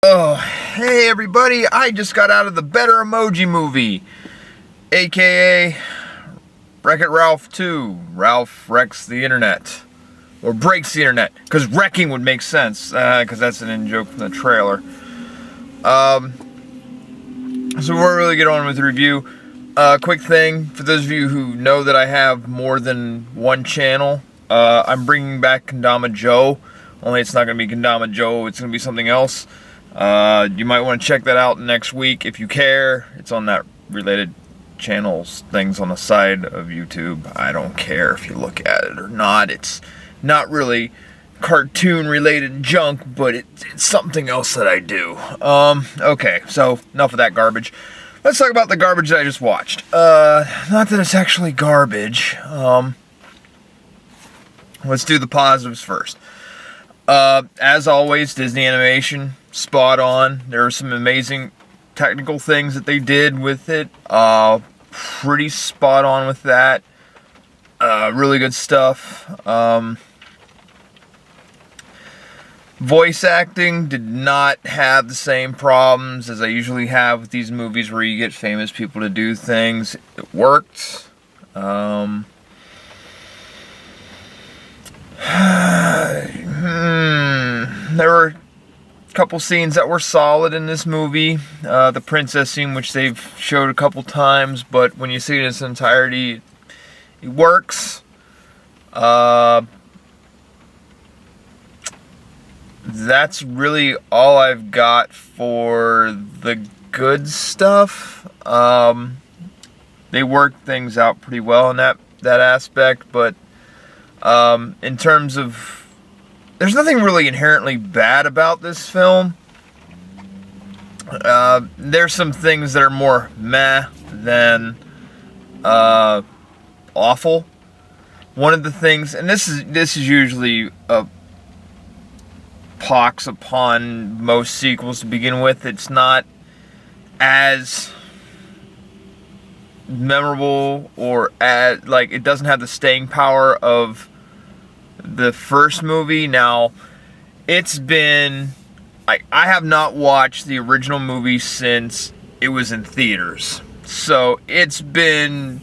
Oh, hey everybody, I just got out of the Better Emoji Movie, aka Wreck-It Ralph 2. Ralph wrecks the internet. Or breaks the internet, because wrecking would make sense, because that's an in-joke from the trailer. So we're really get on with the review. Quick thing, for those of you who know that I have more than one channel, I'm bringing back Kendama Joe, only it's not going to be Kendama Joe, it's going to be something else. You might want to check that out next week if you care. It's on that related channels things on the side of YouTube. I don't care if you look at it or not. It's not really cartoon related junk, but it's something else that I do. Okay, so enough of that garbage. Let's talk about the garbage that I just watched. Not that it's actually garbage. Let's do the positives first. As always, Disney Animation, spot on. There are some amazing technical things that they did with it. Pretty spot on with that. Really good stuff. Voice acting did not have the same problems as I usually have with these movies where you get famous people to do things. It worked. There were a couple scenes that were solid in this movie. The princess scene, which they've showed a couple times, but when you see it in its entirety, it works. That's really all I've got for the good stuff. They worked things out pretty well in that aspect, but in terms of, there's nothing really inherently bad about this film. There's some things that are more meh than awful. One of the things, and this is usually a pox upon most sequels to begin with, it's not as memorable or as, like, it doesn't have the staying power of the first movie. Now, it's been, I have not watched the original movie since it was in theaters, so it's been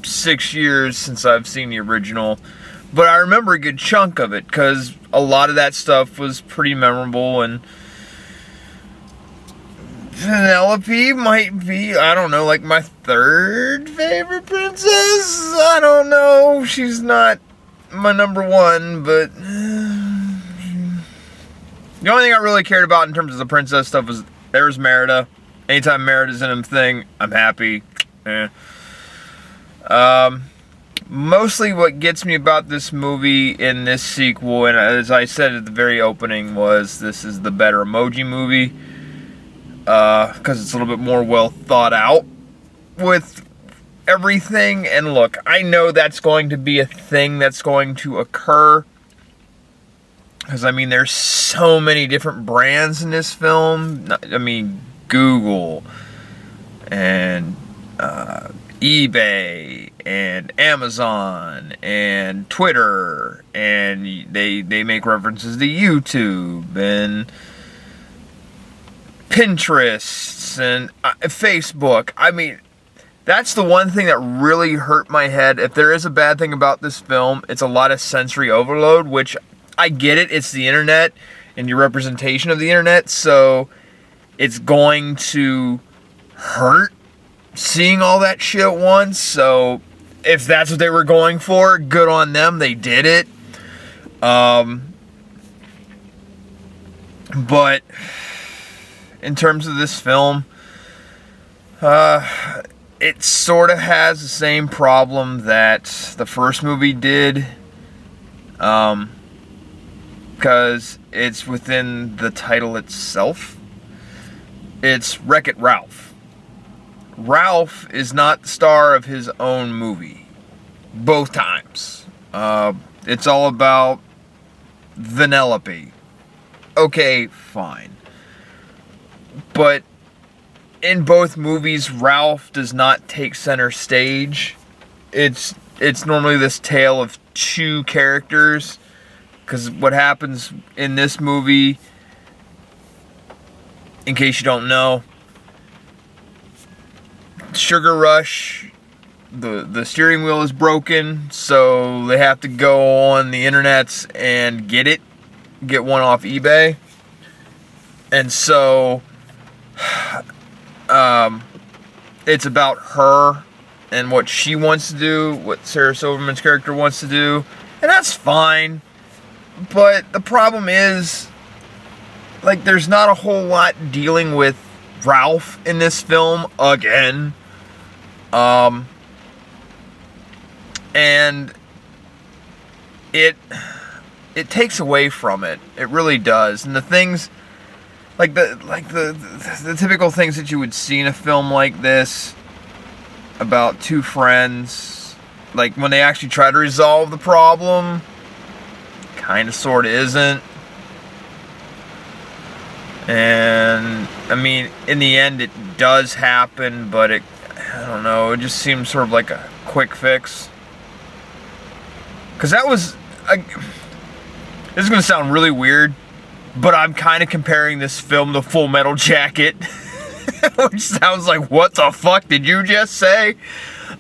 6 years since I've seen the original, but I remember a good chunk of it because a lot of that stuff was pretty memorable. And Penelope might be, I don't know, like my third favorite princess. I don't know, she's not my number one, but the only thing I really cared about in terms of the princess stuff was there's Merida. Anytime Merida's in a thing, I'm happy. Mostly what gets me about this movie in this sequel, and as I said at the very opening, was this is the better Emoji Movie, because it's a little bit more well thought out with everything. And look, I know that's going to be a thing that's going to occur, because I mean there's so many different brands in this film. I mean Google and eBay and Amazon and Twitter, and they make references to YouTube and Pinterest and Facebook. I mean, that's the one thing that really hurt my head. If there is a bad thing about this film, it's a lot of sensory overload, which I get it. It's the internet and your representation of the internet, so it's going to hurt seeing all that shit at once. So if that's what they were going for, good on them, they did it. But in terms of this film, it sort of has the same problem that the first movie did, because it's within the title itself. It's Wreck-It Ralph. Ralph is not the star of his own movie, both times. It's all about Vanellope. Okay, fine. But in both movies, Ralph does not take center stage. It's normally this tale of two characters, because what happens in this movie in case you don't know, Sugar Rush, the steering wheel is broken, so they have to go on the internets and get one off eBay. And so it's about her and what she wants to do, what Sarah Silverman's character wants to do, and that's fine. But the problem is, like, there's not a whole lot dealing with Ralph in this film again. And it takes away from it. It really does. And the things, like the typical things that you would see in a film like this about two friends, like when they actually try to resolve the problem, kind of sort of isn't. And I mean, in the end it does happen, but I don't know, it just seems sort of like a quick fix. Because that was, this is going to sound really weird, but I'm kind of comparing this film to Full Metal Jacket, which sounds like, what the fuck did you just say?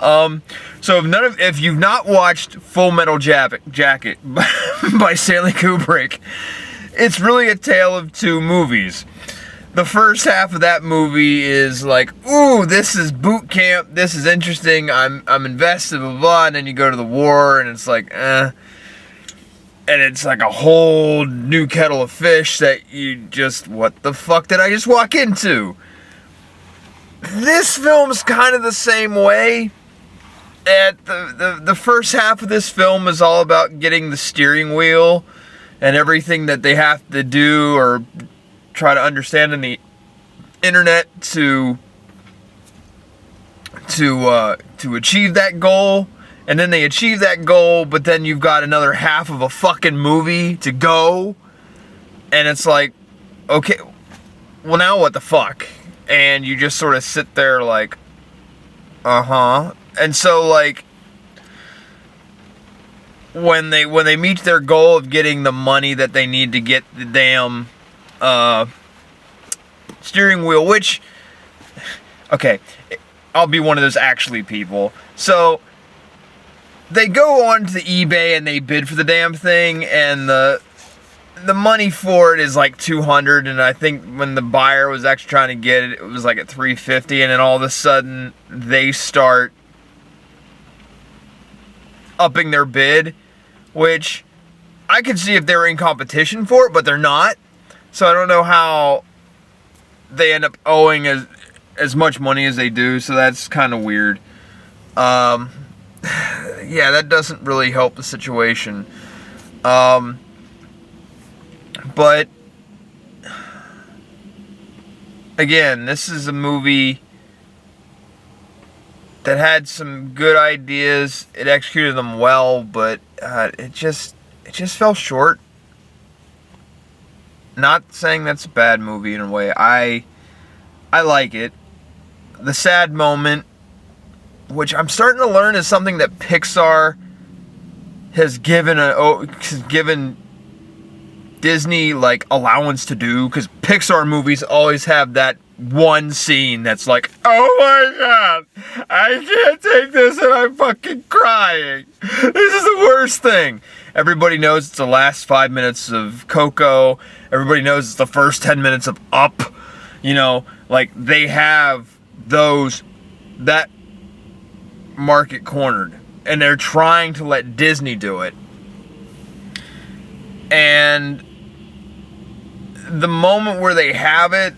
So if you've not watched Full Metal Jacket by Stanley Kubrick, it's really a tale of two movies. The first half of that movie is like, ooh, this is boot camp, this is interesting, I'm invested, blah, blah, and then you go to the war, and it's like, and it's like a whole new kettle of fish that you just, what the fuck did I just walk into? This film's kind of the same way. The first half of this film is all about getting the steering wheel and everything that they have to do or try to understand in the internet to achieve that goal. And then they achieve that goal, but then you've got another half of a fucking movie to go. And it's like, okay, well now what the fuck? And you just sort of sit there like, uh-huh. And so like, when they meet their goal of getting the money that they need to get the damn steering wheel, which, okay, I'll be one of those actually people. So they go on to eBay and they bid for the damn thing, and the money for it is like $200, and I think when the buyer was actually trying to get it, it was like at $350, and then all of a sudden they start upping their bid, which I could see if they were in competition for it, but they're not. So I don't know how they end up owing as much money as they do, so that's kind of weird. Yeah, that doesn't really help the situation. But again, this is a movie that had some good ideas. It executed them well, but it just fell short. Not saying that's a bad movie in a way. I like it. The sad moment, which I'm starting to learn is something that Pixar has given Disney like allowance to do, because Pixar movies always have that one scene that's like, oh my god, I can't take this and I'm fucking crying. This is the worst thing. Everybody knows it's the last 5 minutes of Coco. Everybody knows it's the first 10 minutes of Up. You know, like they have that market cornered, and they're trying to let Disney do it. And the moment where they have it,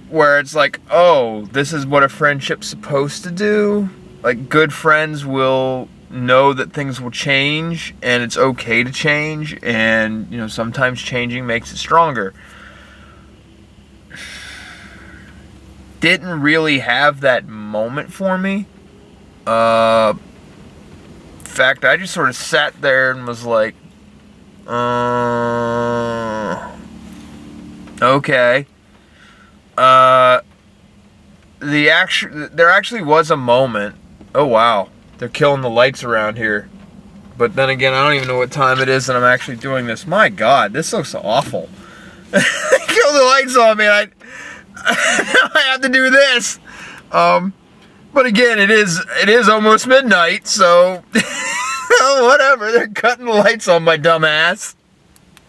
where it's like, oh, this is what a friendship's supposed to do. Like, good friends will know that things will change, and it's okay to change, and, you know, sometimes changing makes it stronger. Didn't really have that moment for me. In fact, I just sort of sat there and was like, okay. There actually was a moment. Oh wow, they're killing the lights around here. But then again, I don't even know what time it is and I'm actually doing this. My God, this looks awful. Kill the lights on me. I have to do this. But again, it is almost midnight, so whatever. They're cutting the lights on my dumb ass.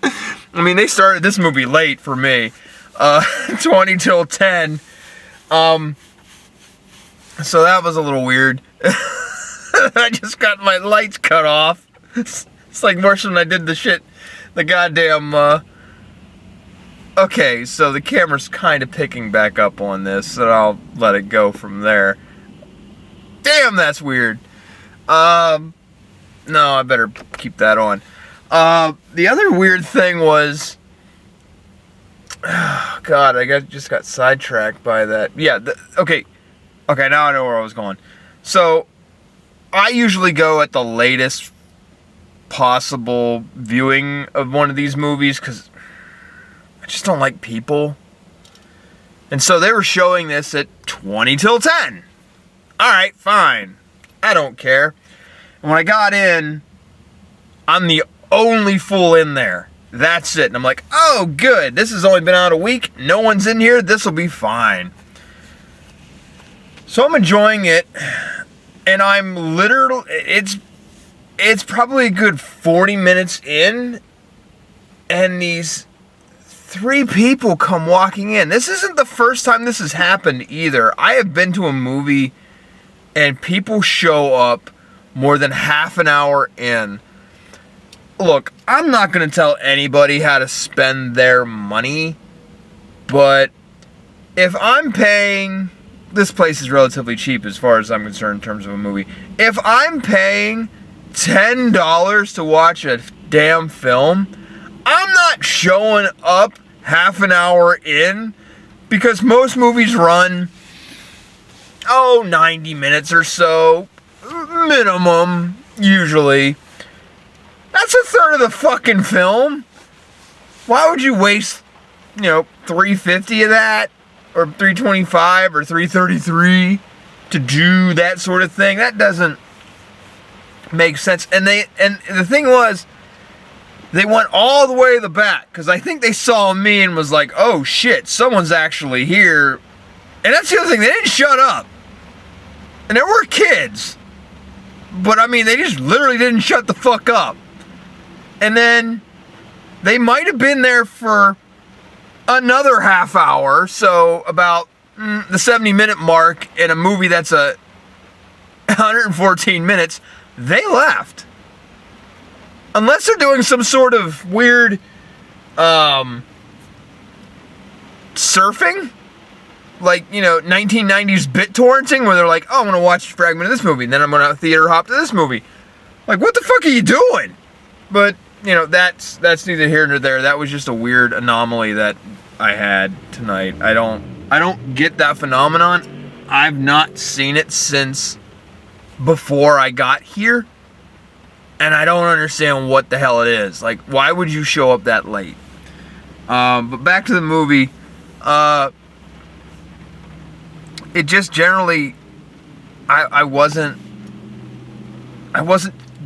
I mean, they started this movie late for me. 20 till 10. So that was a little weird. I just got my lights cut off. It's like worse than I did the goddamn, okay, so the camera's kind of picking back up on this, and I'll let it go from there. Damn, that's weird. No, I better keep that on. The other weird thing was, oh God, just got sidetracked by that. Yeah, okay, now I know where I was going. So, I usually go at the latest possible viewing of one of these movies, because I just don't like people. And so they were showing this at 20 till 10. Alright, fine. I don't care. And when I got in, I'm the only fool in there. That's it. And I'm like, oh, good. This has only been out a week. No one's in here. This will be fine. So I'm enjoying it. And I'm literally, it's probably a good 40 minutes in. And these 3 people come walking in. This isn't the first time this has happened either. I have been to a movie and people show up more than half an hour in. Look, I'm not going to tell anybody how to spend their money, but if I'm paying, this place is relatively cheap as far as I'm concerned in terms of a movie. If I'm paying $10 to watch a damn film, I'm not showing up half an hour in, because most movies run, 90 minutes or so, minimum, usually. That's a third of the fucking film. Why would you waste, $3.50 of that, or $3.25, or $3.33 to do that sort of thing? That doesn't make sense. And the thing was, they went all the way to the back, because I think they saw me and was like, oh shit, someone's actually here. And that's the other thing, they didn't shut up. And there were kids. But I mean, they just literally didn't shut the fuck up. And then they might have been there for another half hour, so about the 70-minute mark in a movie that's 114 minutes, they left. Unless they're doing some sort of weird surfing, like, 1990s BitTorrenting, where they're like, oh, I'm going to watch a fragment of this movie, and then I'm going to theater hop to this movie. Like, what the fuck are you doing? But, that's neither here nor there. That was just a weird anomaly that I had tonight. I don't get that phenomenon. I've not seen it since before I got here. And I don't understand what the hell it is. Like, why would you show up that late? But back to the movie. It just generally, I wasn't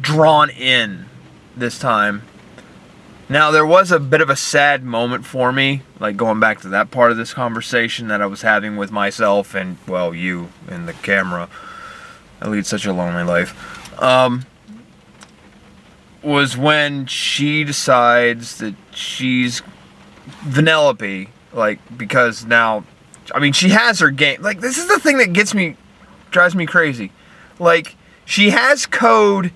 drawn in this time. Now, there was a bit of a sad moment for me, like going back to that part of this conversation that I was having with myself and, well, you and the camera. I lead such a lonely life. Was when she decides that she's Vanellope, like, because now, I mean, she has her game. Like, this is the thing that drives me crazy. Like, she has code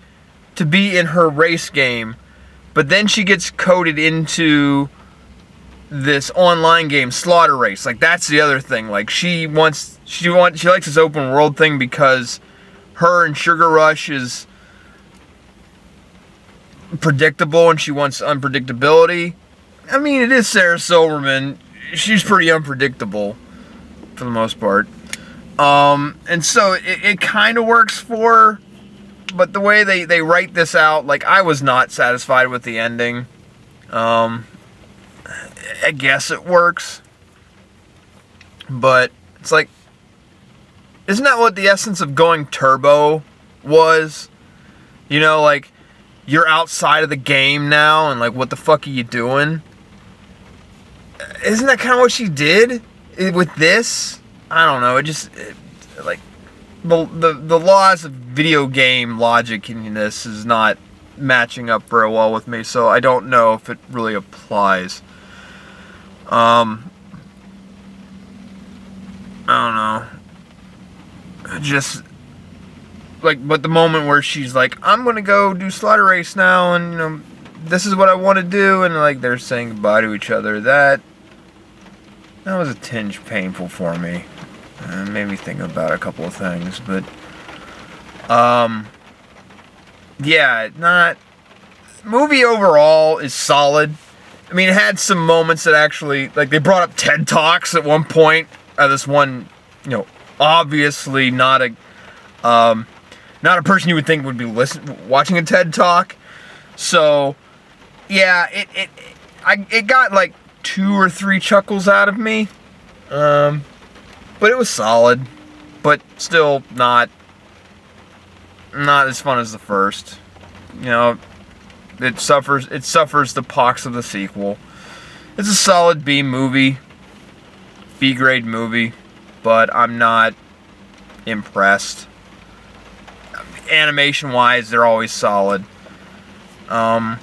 to be in her race game, but then she gets coded into this online game, Slaughter Race. Like, that's the other thing. Like, she likes this open world thing because her and Sugar Rush is predictable and she wants unpredictability. I mean, it is Sarah Silverman. She's pretty unpredictable for the most part. And so it kind of works for her, but the way they write this out, like, I was not satisfied with the ending. I guess it works, but it's like, isn't that what the essence of going turbo was? Like, you're outside of the game now, and like, what the fuck are you doing? Isn't that kind of what she did? with this, I don't know. Like the laws of video game logic in this is not matching up very well with me, so I don't know if it really applies. I don't know. Just like, but the moment where she's like, I'm gonna go do Slaughter Race now, and you know, this is what I want to do, and like they're saying goodbye to each other. That was a tinge painful for me. It made me think about a couple of things, but yeah, not movie overall is solid. I mean, it had some moments that actually, like, they brought up TED Talks at one point. This one, you know, obviously not a person you would think would be watching a TED Talk. So, yeah, it got like 2 or 3 chuckles out of me. But it was solid, but still not as fun as the first. You know, it suffers the pox of the sequel. It's a solid B movie, B grade movie, but I'm not impressed. Animation wise, they're always solid. But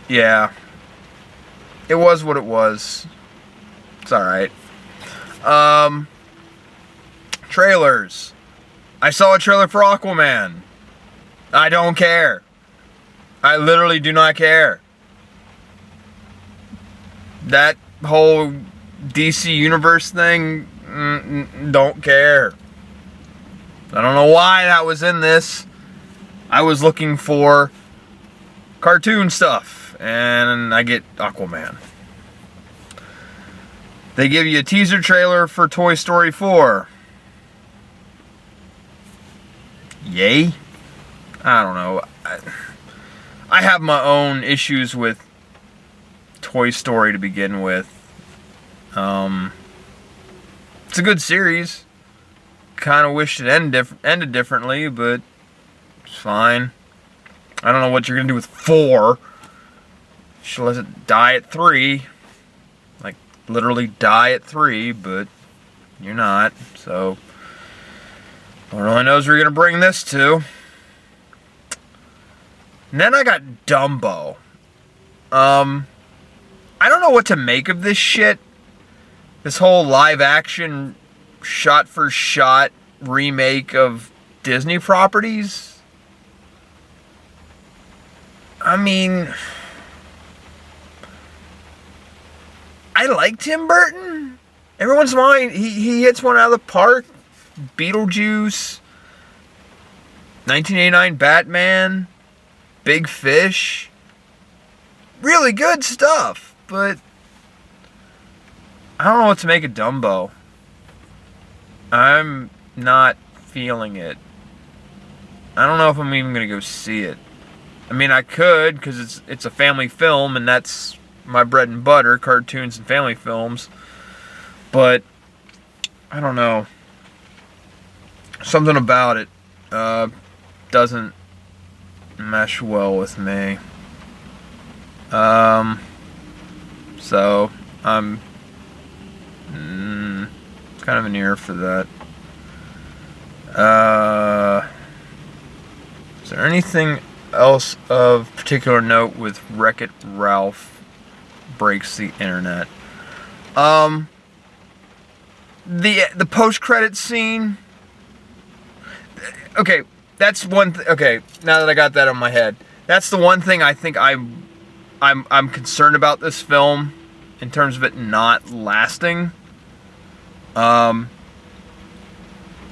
yeah, it was what it was. It's alright. Trailers. I saw a trailer for Aquaman. I don't care. I literally do not care. That whole DC Universe thing, don't care. I don't know why that was in this. I was looking for cartoon stuff, and I get Aquaman. They give you a teaser trailer for Toy Story 4. Yay? I don't know. I have my own issues with Toy Story to begin with. It's a good series. Kind of wish it ended differently, but it's fine. I don't know what you're going to do with 4. Should let it die at 3. Like, literally die at 3, but you're not. So, no one really knows where you're going to bring this to. And then I got Dumbo. I don't know what to make of this shit. This whole live action, shot for shot remake of Disney properties. I mean, I like Tim Burton. Every once in a while, he hits one out of the park. Beetlejuice, 1989 Batman, Big Fish. Really good stuff, but I don't know what to make of Dumbo. I'm not feeling it. I don't know if I'm even going to go see it. I mean, I could, because it's a family film, and that's my bread and butter, cartoons and family films. But, I don't know. Something about it doesn't mesh well with me. So, I'm kind of an ear for that. Is there anything else of particular note with Wreck-It Ralph Breaks the Internet? The post-credit scene. Okay, that's one. Okay, now that I got that on my head, that's the one thing I think I'm concerned about this film in terms of it not lasting. And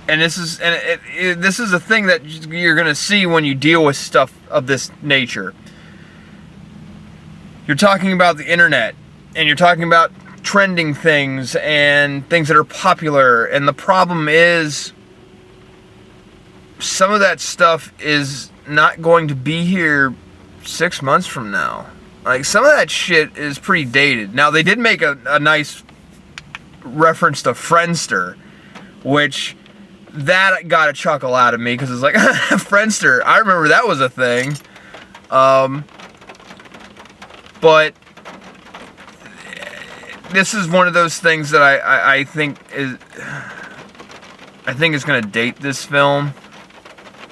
this is this is a thing that you're gonna see when you deal with stuff of this nature. You're talking about the internet, and you're talking about trending things and things that are popular, and the problem is some of that stuff is not going to be here 6 months from now. Like, some of that shit is pretty dated. Now, they did make a nice reference to Friendster, which that got a chuckle out of me, because it's like, Friendster, I remember that was a thing. But this is one of those things that I think is going to date this film,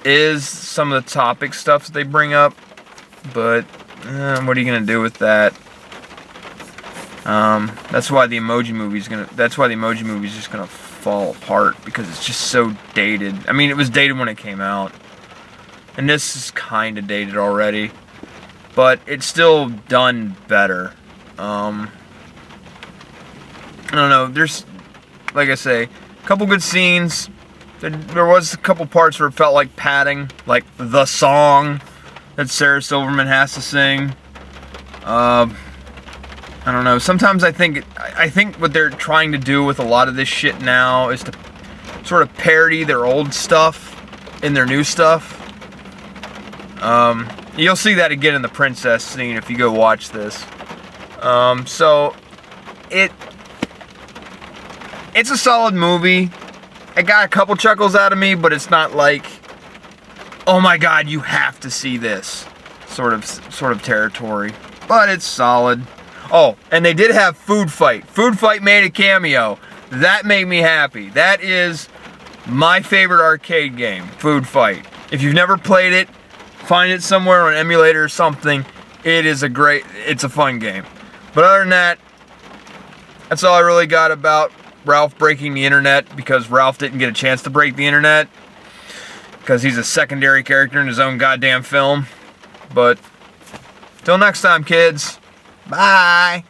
is some of the topic stuff that they bring up, but what are you going to do with that? That's why the Emoji Movie is just going to fall apart, because it's just so dated. I mean, it was dated when it came out, and this is kind of dated already, but it's still done better. I don't know, there's, like I say, a couple good scenes. There was a couple parts where it felt like padding, like the song that Sarah Silverman has to sing. I don't know, sometimes I think what they're trying to do with a lot of this shit now is to sort of parody their old stuff in their new stuff. You'll see that again in the princess scene if you go watch this. So it's a solid movie. It got a couple chuckles out of me, but it's not like, oh my god, you have to see this sort of territory. But it's solid. Oh, and they did have Food Fight. Food Fight made a cameo. That made me happy. That is my favorite arcade game, Food Fight. If you've never played it, find it somewhere on an emulator or something. It's a fun game. But other than that, that's all I really got about Ralph breaking the internet, because Ralph didn't get a chance to break the internet because he's a secondary character in his own goddamn film. But till next time, kids. Bye.